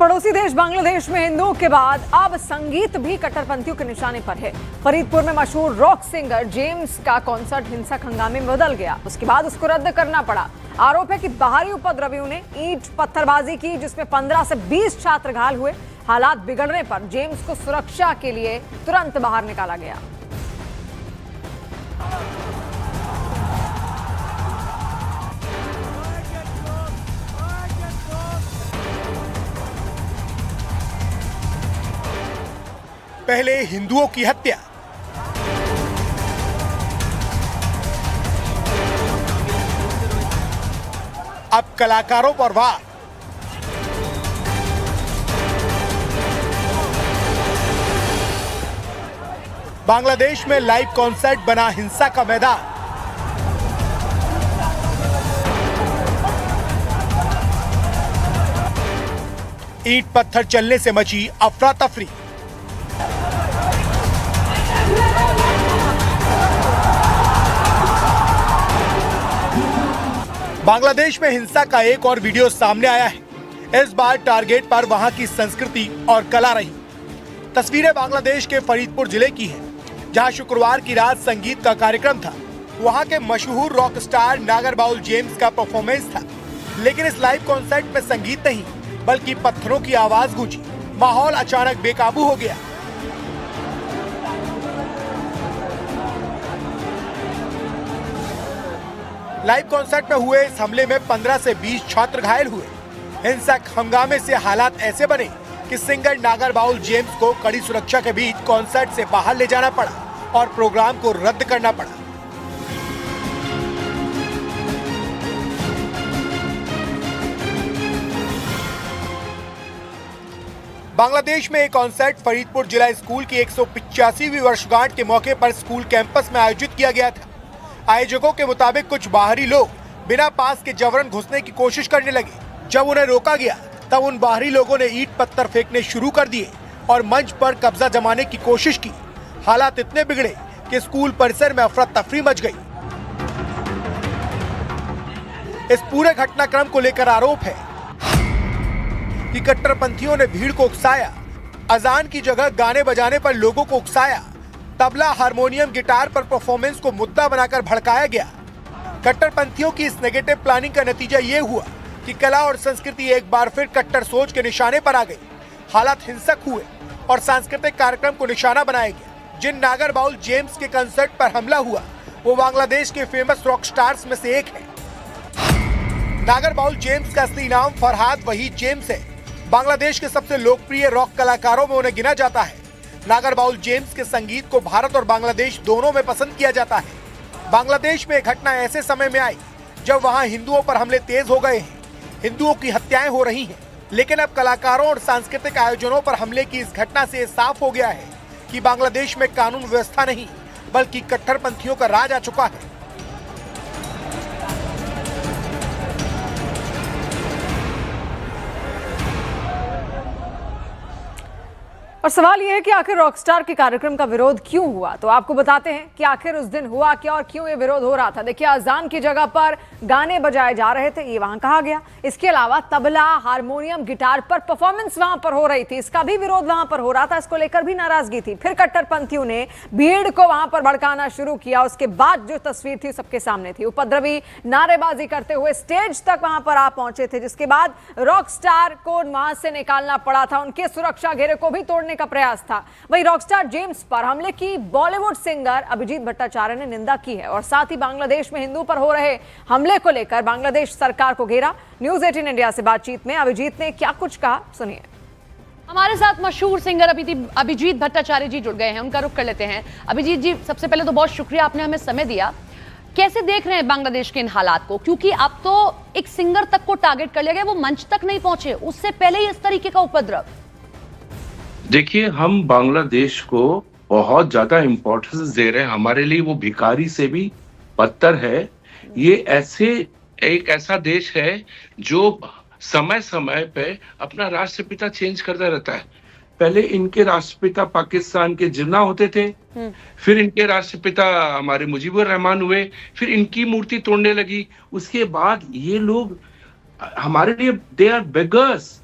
पड़ोसी देश बांग्लादेश में हिंदुओं के बाद अब संगीत भी कट्टरपंथियों के निशाने पर है। फरीदपुर में मशहूर रॉक सिंगर जेम्स का कॉन्सर्ट हिंसक हंगामे में बदल गया। उसके बाद उसको रद्द करना पड़ा। आरोप है कि बाहरी उपद्रवियों ने ईंट पत्थरबाजी की, जिसमें 15 से 20 छात्र घायल हुए। हालात बिगड़ने पर जेम्स को सुरक्षा के लिए तुरंत बाहर निकाला गया। पहले हिंदुओं की हत्या, अब कलाकारों पर वार। बांग्लादेश में लाइव कॉन्सर्ट बना हिंसा का मैदान। ईंट पत्थर चलने से मची अफरा तफरी। बांग्लादेश में हिंसा का एक और वीडियो सामने आया है। इस बार टारगेट पर वहां की संस्कृति और कला रही। तस्वीरें बांग्लादेश के फरीदपुर जिले की हैं, जहां शुक्रवार की रात संगीत का कार्यक्रम था। वहां के मशहूर रॉक स्टार नागर बाउल जेम्स का परफॉर्मेंस था, लेकिन इस लाइव कॉन्सर्ट में संगीत नहीं बल्कि पत्थरों की आवाज गूंजी। माहौल अचानक बेकाबू हो गया। लाइव कॉन्सर्ट में हुए इस हमले में 15 से 20 छात्र घायल हुए। हिंसक हंगामे से हालात ऐसे बने कि सिंगर नागर बाउल जेम्स को कड़ी सुरक्षा के बीच कॉन्सर्ट से बाहर ले जाना पड़ा और प्रोग्राम को रद्द करना पड़ा। बांग्लादेश में एक कॉन्सर्ट फरीदपुर जिला स्कूल की 185वीं वर्षगांठ के मौके पर स्कूल कैंपस में आयोजित किया गया था। आयोजकों के मुताबिक कुछ बाहरी लोग बिना पास के जबरन घुसने की कोशिश करने लगे। जब उन्हें रोका गया तब उन बाहरी लोगों ने ईंट पत्थर फेंकने शुरू कर दिए और मंच पर कब्जा जमाने की कोशिश की। हालात इतने बिगड़े कि स्कूल परिसर में अफरा तफरी मच गई। इस पूरे घटनाक्रम को लेकर आरोप है कि कट्टरपंथियों ने भीड़ को उकसाया, अजान की जगह गाने बजाने पर लोगों को उकसाया, तबला, हारमोनियम, गिटार पर परफॉर्मेंस को मुद्दा बनाकर भड़काया गया। कट्टरपंथियों की इस नेगेटिव प्लानिंग का नतीजा ये हुआ कि कला और संस्कृति एक बार फिर कट्टर सोच के निशाने पर आ गई। हालात हिंसक हुए और सांस्कृतिक कार्यक्रम को निशाना बनाया गया। जिन नागर बाउल जेम्स के कंसर्ट पर हमला हुआ वो बांग्लादेश के फेमस रॉक स्टार्स में से एक है। नागर बाउल जेम्स का असली नाम फरहाद वहीद जेम्स है। बांग्लादेश के सबसे लोकप्रिय रॉक कलाकारों में उन्हें गिना जाता है। नागर बाउल जेम्स के संगीत को भारत और बांग्लादेश दोनों में पसंद किया जाता है। बांग्लादेश में घटना ऐसे समय में आई जब वहां हिंदुओं पर हमले तेज हो गए हैं, हिंदुओं की हत्याएं हो रही हैं। लेकिन अब कलाकारों और सांस्कृतिक आयोजनों पर हमले की इस घटना से साफ हो गया है कि बांग्लादेश में कानून व्यवस्था नहीं बल्कि कट्टरपंथियों का राज आ चुका है। और सवाल यह है कि आखिर रॉकस्टार के कार्यक्रम का विरोध क्यों हुआ। तो आपको बताते हैं कि आखिर उस दिन हुआ क्या और क्यों ये विरोध हो रहा था। देखिए, अजान की जगह पर गाने बजाए जा रहे थे, ये वहां कहा गया। इसके अलावा तबला, हारमोनियम, गिटार पर परफॉर्मेंस वहां पर हो रही थी, इसका भी विरोध वहां पर हो रहा था। इसको लेकर भी नाराजगी थी। फिर कट्टरपंथियों ने भीड़ को वहां पर भड़काना शुरू किया। उसके बाद जो तस्वीर थी सबके सामने थी। उपद्रवी नारेबाजी करते हुए स्टेज तक वहां पर आ पहुंचे थे, जिसके बाद रॉकस्टार को वहां से निकालना पड़ा था। उनके सुरक्षा घेरे को भी तोड़ने का प्रयास था। वहीं रॉकस्टार जेम्स पर हमले की बॉलीवुड सिंगर अभिजीत भट्टाचार्य ने निंदा की है और साथ ही बांग्लादेश में हिंदुओं पर हो रहे हमले को लेकर बांग्लादेश सरकार को घेरा। न्यूज़ 18 इंडिया से बातचीत में अभिजीत ने क्या कुछ कहा, सुनिए। हमारे साथ मशहूर सिंगर अभिजीत भट्टाचार्य जी जुड़ गए हैं, उनका रुख कर लेते हैं। अभिजीत जी, सबसे पहले तो बहुत शुक्रिया, आपने हमें समय दिया। कैसे देख रहे हैं बांग्लादेश के इन हालात को, क्योंकि अब तो एक सिंगर तक को टारगेट कर लिया गया, वो मंच तक नहीं पहुंचे, उससे पहले ही इस तरीके का उपद्रव। देखिए, हम बांग्लादेश को बहुत ज्यादा इंपॉर्टेंस दे रहे हैं। हमारे लिए वो भिखारी से भी बदतर है। ये एक ऐसा देश है जो समय समय पे अपना राष्ट्रपिता चेंज करता रहता है। पहले इनके राष्ट्रपिता पाकिस्तान के जिन्ना होते थे, फिर इनके राष्ट्रपिता हमारे मुजीबुर रहमान हुए, फिर इनकी मूर्ति तोड़ने लगी। उसके बाद ये लोग हमारे लिए दे आर बेगर्स।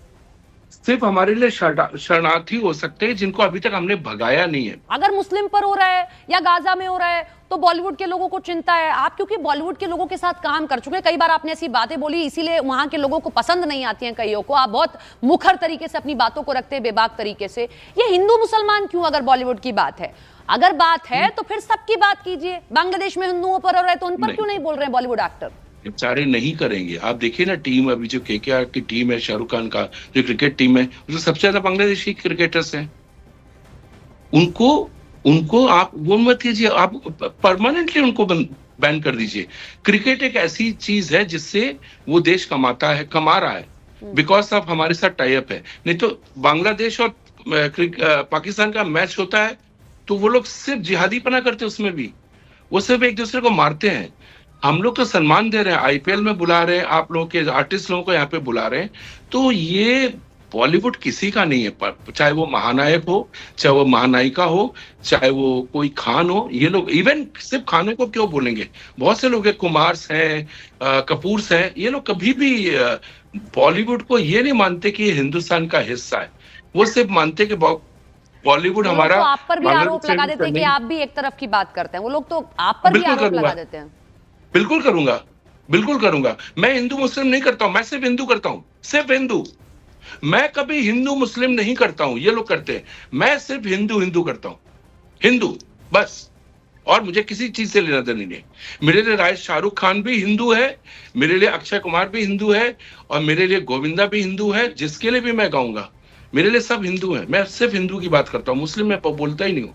सिर्फ हमारे लिए शरणार्थी हो सकते हैं जिनको अभी तक हमने भगाया नहीं है। अगर मुस्लिम पर हो रहा है या गाजा में हो रहा है तो बॉलीवुड के लोगों को चिंता है। आप क्योंकि बॉलीवुड के लोगों के साथ काम कर चुके हैं, कई बार आपने ऐसी बातें बोली, इसीलिए वहां के लोगों को पसंद नहीं आती हैं कईयों को। आप बहुत मुखर तरीके से अपनी बातों को रखते हैं, बेबाक तरीके से। ये हिंदू मुसलमान क्यों, अगर बॉलीवुड की बात है, अगर बात है तो फिर सबकी बात कीजिए। बांग्लादेश में हिंदुओं पर हो रहा है तो उन पर क्यों नहीं बोल रहे हैं बॉलीवुड एक्टर? सारे नहीं करेंगे। आप देखिए ना, टीम अभी जो केकेआर की टीम है, शाहरुख खान का जो क्रिकेट टीम है, उसमें सबसे ज्यादा बांग्लादेशी क्रिकेटर्स हैं। उनको आप वो मत कीजिए, आप परमानेंटली उनको बैन कर दीजिए। क्रिकेट एक ऐसी चीज है जिससे वो देश कमा रहा है, बिकॉज ऑफ हमारे साथ टाई अप है। नहीं तो बांग्लादेश और पाकिस्तान का मैच होता है तो वो लोग सिर्फ जिहादीपना करते हैं, उसमें भी वो सिर्फ एक दूसरे को मारते हैं। हम लोग तो सम्मान दे रहे हैं, आईपीएल में बुला रहे हैं, आप लोगों के आर्टिस्ट लोगों को यहाँ पे बुला रहे हैं। तो ये बॉलीवुड किसी का नहीं है, पर चाहे वो महानायक हो, चाहे वो महानायिका हो, चाहे वो कोई खान हो। ये लोग इवन सिर्फ खानों को क्यों बोलेंगे, बहुत से लोग हैं, कुमार्स हैं, कपूर्स हैं, ये लोग कभी भी बॉलीवुड को ये नहीं मानते कि ये हिंदुस्तान का हिस्सा है। वो सिर्फ मानते कि बॉलीवुड हमारा। तो आप पर भी आरोप लगा देते हैं कि आप भी एक तरफ की बात करते हैं, वो लोग तो आप पर भी आरोप लगा देते हैं। बिल्कुल करूंगा, बिल्कुल करूंगा। मैं हिंदू मुस्लिम नहीं करता हूं, मैं सिर्फ हिंदू करता हूं, सिर्फ हिंदू। मैं कभी हिंदू मुस्लिम नहीं करता हूं, ये लोग करते हैं। मैं सिर्फ हिंदू करता हूं, हिंदू बस। और मुझे किसी चीज से लेना देना नहीं। मेरे लिए शाहरुख खान भी हिंदू है, मेरे लिए अक्षय कुमार भी हिंदू है, और मेरे लिए गोविंदा भी हिंदू है, जिसके लिए भी मैं गाऊंगा। मेरे लिए सब हिंदू हैं। मैं सिर्फ हिंदू की बात करता हूँ, मुस्लिम में बोलता ही नहीं हूँ।